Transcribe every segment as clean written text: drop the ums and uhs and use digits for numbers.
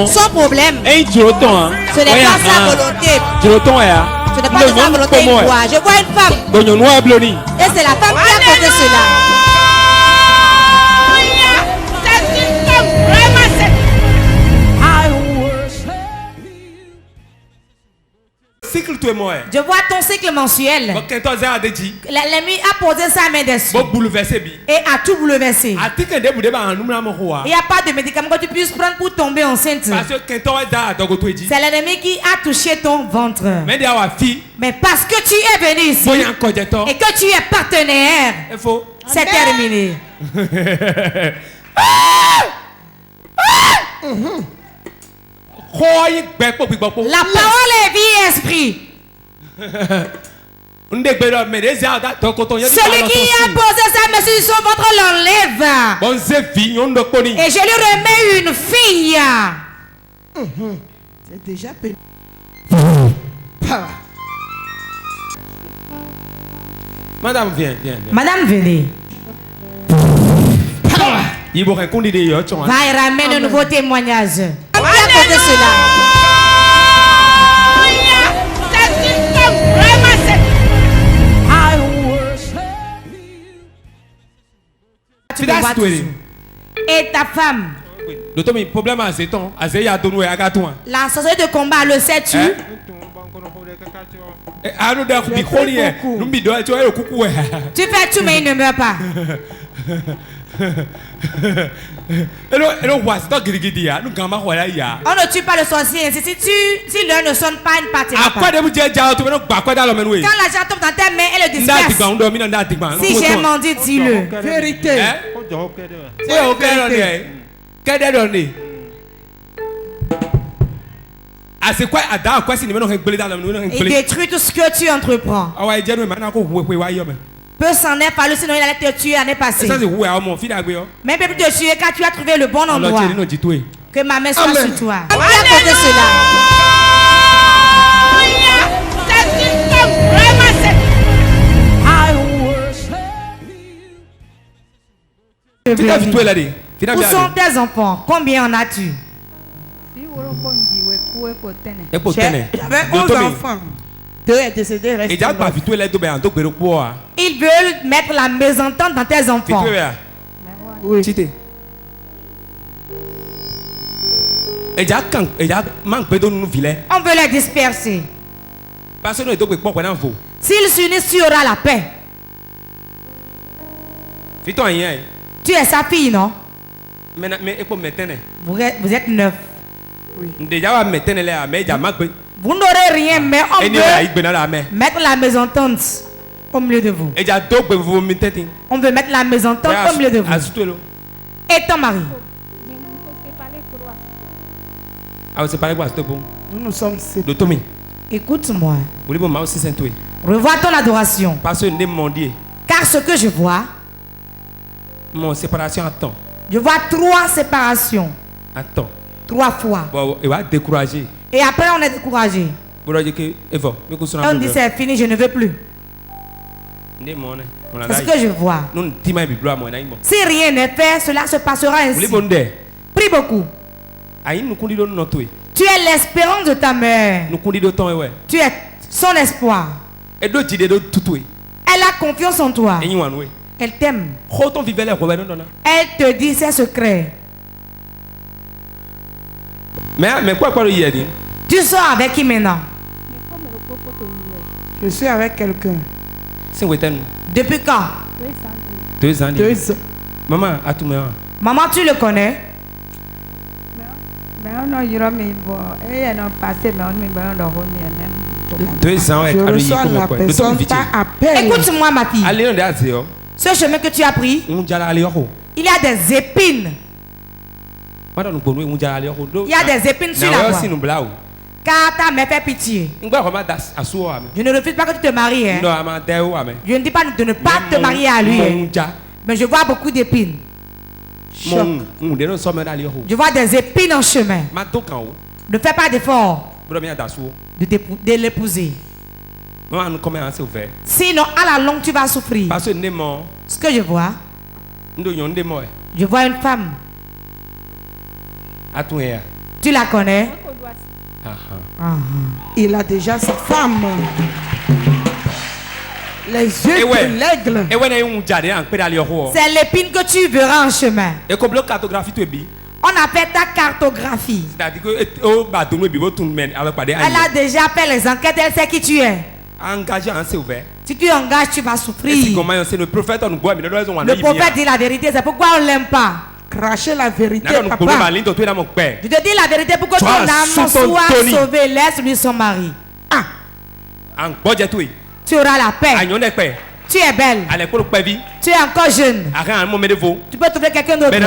Sans problème. Ce n'est pas sa volonté. Ce n'est pas de sa volonté. Je vois une femme. Et c'est la femme qui a causé cela. Je vois ton cycle mensuel. L'ennemi a posé sa main dessus et a tout bouleversé. Il n'y a pas de médicament que tu puisses prendre pour tomber enceinte. C'est l'ennemi qui a touché ton ventre. Mais parce que tu es venu ici et que tu es partenaire, c'est terminé. La parole est vie et esprit. Celui qui a posé sa main sur son ventre l'enlève. Et je lui remets une fille. C'est déjà payé. Madame, viens. Madame, venez. Va et ramène un nouveau témoignage. Qui a posé cela? Et ta femme. La sorcellerie de combat, le sais-tu? Tu fais tout mais il ne meurt pas. On ne tue pas le sorcier. Si l'heure ne sonne pas, il ne partira pas. Quand l'argent tombe dans tes mains, elle le disperse. Si j'ai menti, dis-le. Vérité. Il détruit tout ce que tu entreprends. Peu s'en est fallu, sinon il allait te tuer l'année passée. Mais il peut te tuer quand tu as trouvé le bon endroit. Que ma main soit sur toi. Qui a posé cela? Où sont tes enfants? Combien en as-tu? J'avais 11 enfants. 2 est décédé, reste. Ils veulent mettre la mésentente dans tes enfants. Oui. On veut les disperser. S'ils s'unissent, tu auras la paix. Tu es sa fille, non? Vous êtes 9. Oui. Vous n'aurez rien, mais on veut mettre la mésentente au milieu de vous. On veut mettre la mésentente au milieu de vous. Et ton mari? Nous sommes séparés. Écoute-moi. Revois ton adoration. Car ce que je vois, je vois 3 séparations. 3 fois. Et après on est découragé. Et on dit c'est fini, je ne veux plus. C'est ce que je vois. Si rien n'est fait, cela se passera ainsi. Prie beaucoup. Tu es l'espérance de ta mère. Tu es son espoir. Elle a confiance en toi. Elle t'aime. Elle te dit ses secrets. Tu sors avec qui maintenant? Je suis avec quelqu'un. Depuis quand? 2 ans. Maman, tu le connais? Je reçois la personne par appel. Écoute-moi ma fille. Ce chemin que tu as pris, il y a des épines. Il y a des épines sur la voie. Car ta mère fait pitié. Je ne refuse pas que tu te maries. Hein. Je ne dis pas de ne pas te marier à lui. Hein. Mais je vois beaucoup d'épines. Je vois des épines en chemin. Ne fais pas d'effort de l'épouser. Sinon, à la longue, tu vas souffrir. Ce que je vois, je vois une femme. Tu la connais? Il a déjà sa femme. Les yeux de l'aigle. C'est l'épine que tu verras en chemin. On appelle ta cartographie. Elle a déjà fait les enquêtes, elle sait qui tu es. Si tu engages, tu vas souffrir. Le prophète dit la vérité, c'est pourquoi on ne l'aime pas. Cracher la vérité, papa. Je te dis la vérité pour que ton âme soit sauvée. Laisse-lui son mari. Tu auras la paix. Tu es belle. Tu es encore jeune. Tu peux trouver quelqu'un d'autre qui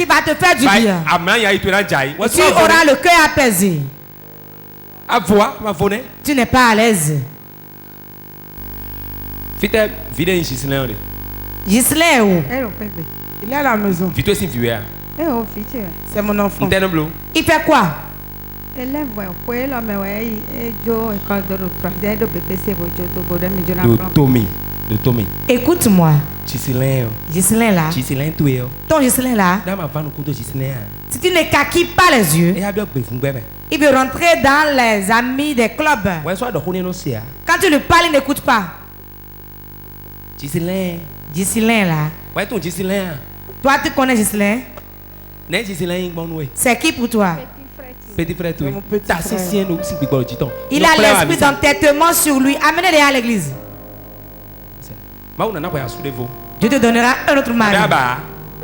va te faire du bien. Tu auras le cœur apaisé. Tu n'es pas à l'aise. Gislain est où? Il est à la maison. C'est mon enfant. Il fait quoi? Écoute-moi. Gislain là. Ton Gislain là. Si tu ne caquilles pas les yeux, il veut rentrer dans les amis des clubs. Quand tu lui parles, il n'écoute pas. Gislain là. Toi, tu connais Gislain? C'est qui pour toi? Petit frère, il a l'esprit d'entêtement sur lui. Amenez-les à l'église. Dieu te donnera un autre mari.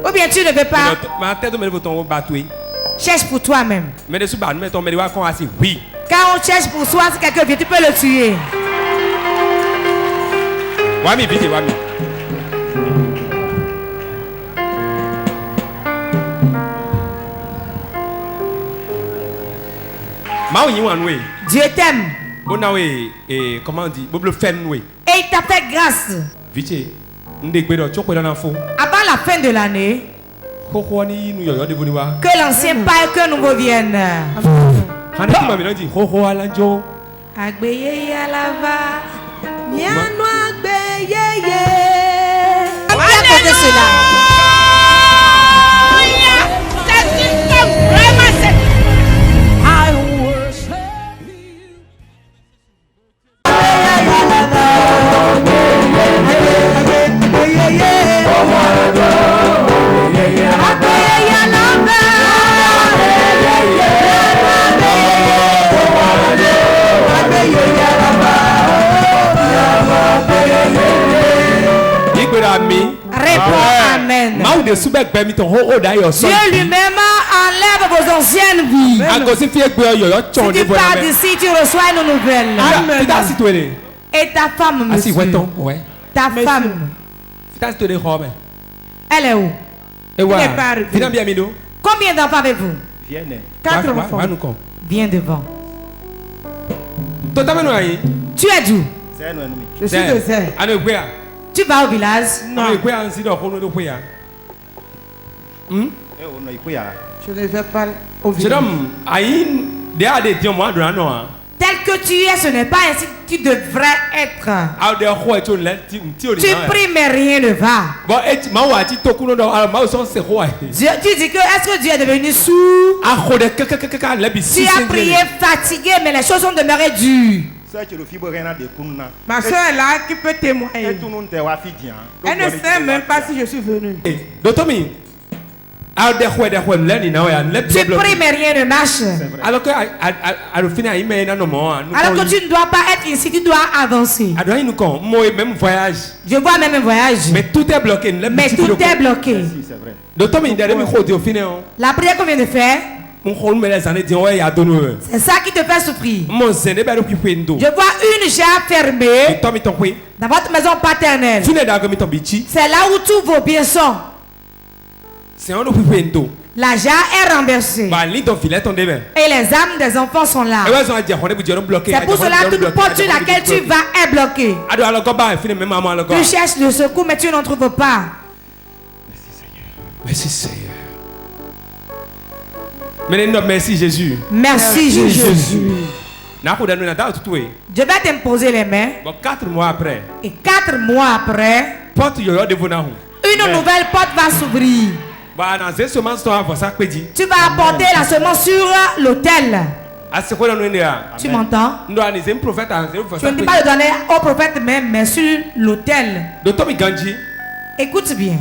Ou bien tu ne veux pas. Cherche pour toi-même. Quand on cherche pour soi, si quelqu'un vient, tu peux le tuer. Dieu t'aime. Comment on dit? Et il t'a fait grâce. Avant la fin de l'année, que l'ancien pas et que nouveau vienne. Amen. Dieu lui-même enlève vos anciennes vies. Si tu pars d'ici, tu reçois une nouvelle. Amen. Et ta femme, monsieur. Ta femme. Elle est où? Combien d'enfants avez-vous? 4 enfants. Viens devant. Tu es d'où? Je suis de Zé. Tu vas au village? Non. Je ne vais pas au village. Tel que tu es, ce n'est pas ainsi que tu devrais être. Tu pries mais rien ne va. Dieu, tu dis que est-ce que Dieu est devenu sourd? Tu as prié fatigué mais les choses sont demeurées dures. Ma soeur est là qui peut témoigner. Elle ne sait même pas si je suis venu. Tu pries mais rien ne marche. Alors que tu ne dois pas être ici, tu dois avancer. Je vois même un voyage. Mais tout est bloqué. Mais tout est bloqué. La prière qu'on vient de faire, c'est ça qui te fait souffrir. Je vois une jarre fermée dans votre maison paternelle. C'est là où tous vos biens sont. La jarre est renversée. Et les âmes des enfants sont là. C'est pour cela que toute porte sur laquelle tu vas est bloquée. Tu cherches le secours mais tu n'en trouves pas. Merci Seigneur. Merci Jésus. Merci Jésus. Je vais t'imposer les mains. 4 mois après. Et 4 mois après, Une nouvelle porte va s'ouvrir. Tu vas apporter la semence sur l'autel. Tu m'entends? Tu ne peux pas le donner au prophète même, mais sur l'autel. Écoute bien.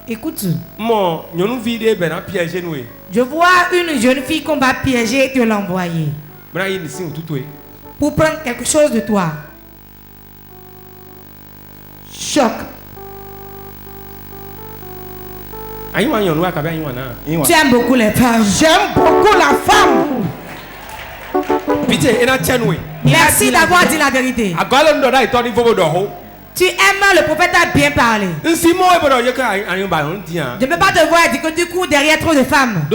Écoute. Je vois une jeune fille qu'on va piéger et te l'envoyer pour prendre quelque chose de toi. Choc. Tu aimes beaucoup les femmes. J'aime beaucoup la femme. Merci d'avoir dit la vérité. Tu aimes le prophète a bien parlé. Je ne peux pas te voir dire que tu cours derrière trop de femmes.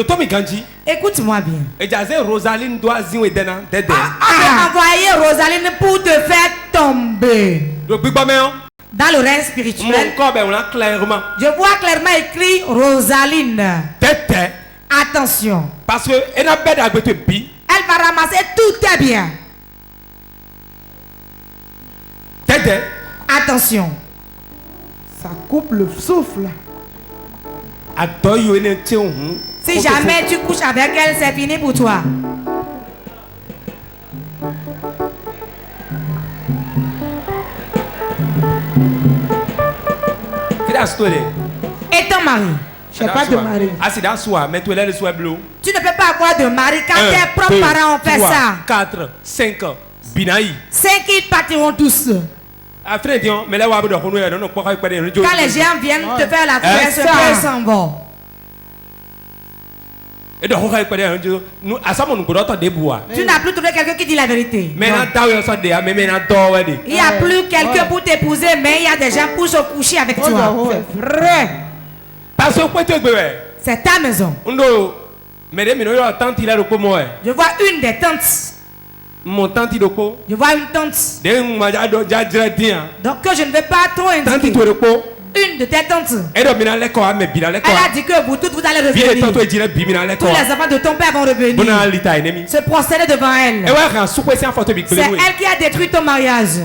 Écoute-moi bien. On va envoyer Rosaline pour te faire tomber. Dans le règne spirituel, je vois clairement écrit Rosaline. Attention. Parce que elle va ramasser tous tes biens. Attention. Ça coupe le souffle. Si jamais tu couches avec elle, c'est fini pour toi. Et ton mari? Je n'ai pas de mari. Tu ne peux pas avoir de mari quand tes propres parents ont fait ça. 4, 5, 5, ils partiront tous. Quand les gens viennent te faire la caresse, ils s'en vont. Tu n'as plus trouvé quelqu'un qui dit la vérité. Il n'y a plus quelqu'un pour t'épouser, mais il y a des gens pour se coucher avec toi. C'est vrai. C'est ta maison. Je vois une des tantes. Je vois une tante. Donc que je ne vais pas trop indiquer. Une de tes tantes. Elle a dit que vous toutes vous allez revenir. Tous les enfants de ton père vont revenir. Se prosterner devant elle. C'est elle qui a détruit ton mariage.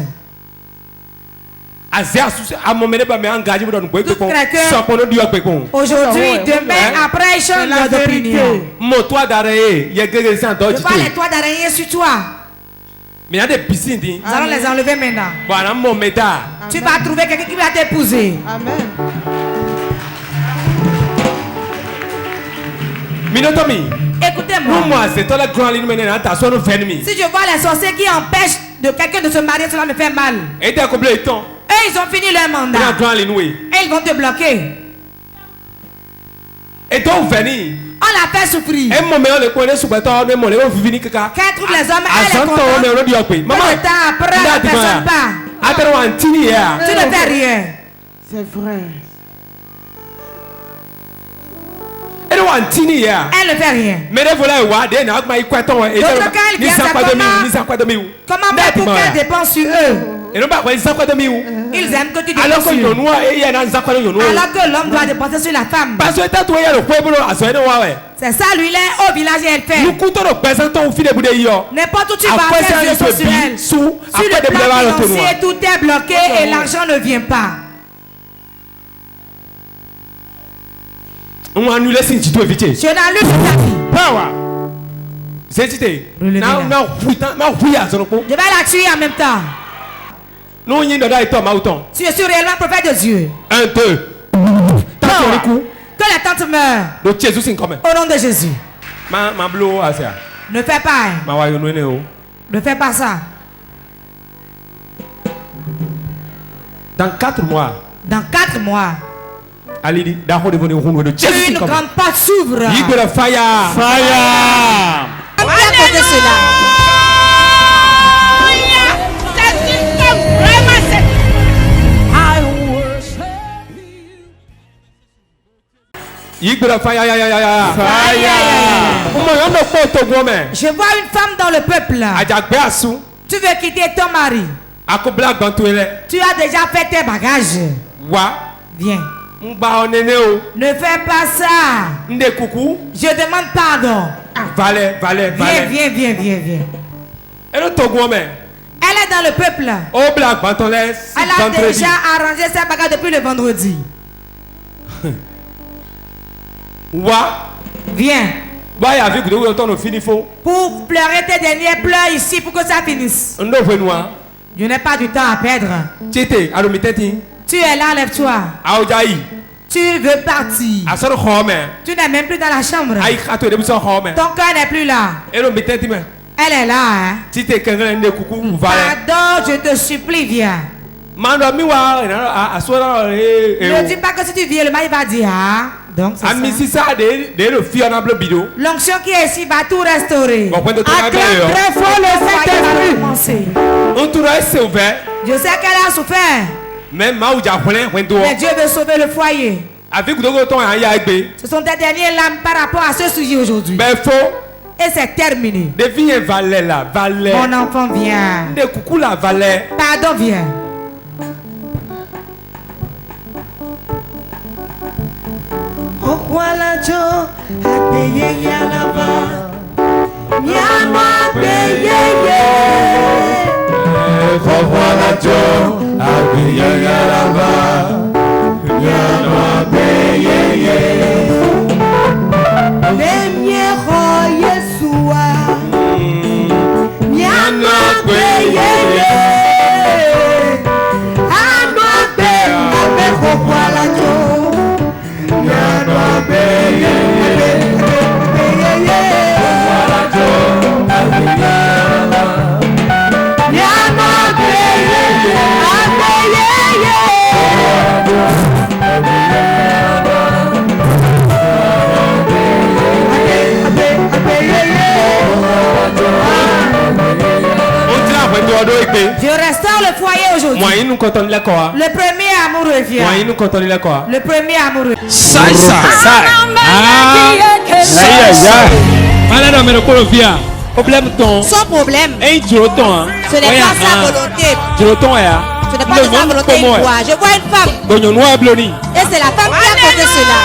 Aujourd'hui, demain, après, il change d'opinion. Je vois les toits d'araignée sur toi. Nous allons les enlever maintenant. Tu vas trouver quelqu'un qui va t'épouser. Amen. Écoutez-moi. Si je vois les sorciers qui empêchent de quelqu'un de se marier, cela me fait mal. Et ils ont fini leur mandat. Et ils vont te bloquer. On l'a fait souffrir. Quand trouve les hommes, elle est contente. Mais le temps après, la personne part. Tu ne fais rien. C'est vrai. Elle ne fait rien. D'autres cas, ils viennent comment faire pour qu'elle dépense sur eux. Ils aiment que tu dépenses sur eux. Alors que l'homme doit dépenser sur la femme. C'est ça, lui, il est au village et elle fait. N'importe où tu vas faire des choses sur elle. Sur le plan financier, tout est bloqué et l'argent ne vient pas. On va annuler si tu dois éviter. Je n'annule pas ta vie. C'est cité. Je vais la tuer en même temps. Si je suis réellement prophète de Dieu. 1, 2. Que la tante meure. Au nom de Jésus. Ne fais pas. Ne fais pas ça. Dans 4 mois. Dans 4 mois. Une grande porte s'ouvre. Fire. Je vois une femme dans le peuple. Tu veux quitter ton mari. Tu as déjà fait tes bagages. Viens. Ne fais pas ça. Je demande pardon. Viens. Elle Elle est dans le peuple. Elle a déjà arrangé sa bagarre depuis le vendredi. Viens. Pour pleurer tes derniers pleurs ici pour que ça finisse. Je n'ai pas du temps à perdre. Tu es là, lève-toi. Tu veux partir. Tu n'es même plus dans la chambre. Ton cœur n'est plus là. Elle est là. Hein? Pardon, je te supplie, viens. Ne dis pas que si tu viens, le mari va dire. Ah, donc c'est ça. L'onction qui est ici va tout restaurer. Acclame très fort le Saint-Esprit. Je sais qu'elle a souffert. Mais Dieu veut sauver le foyer. Ce sont des dernières lames par rapport à ce sujet aujourd'hui. Et c'est terminé. Mon enfant, viens. Pardon, viens. Je restaure le foyer aujourd'hui. Le premier amour revient. Le premier amour revient. Son problème, ce n'est pas sa volonté. Ce n'est pas de sa volonté. Je vois une femme. Et c'est la femme qui a causé cela.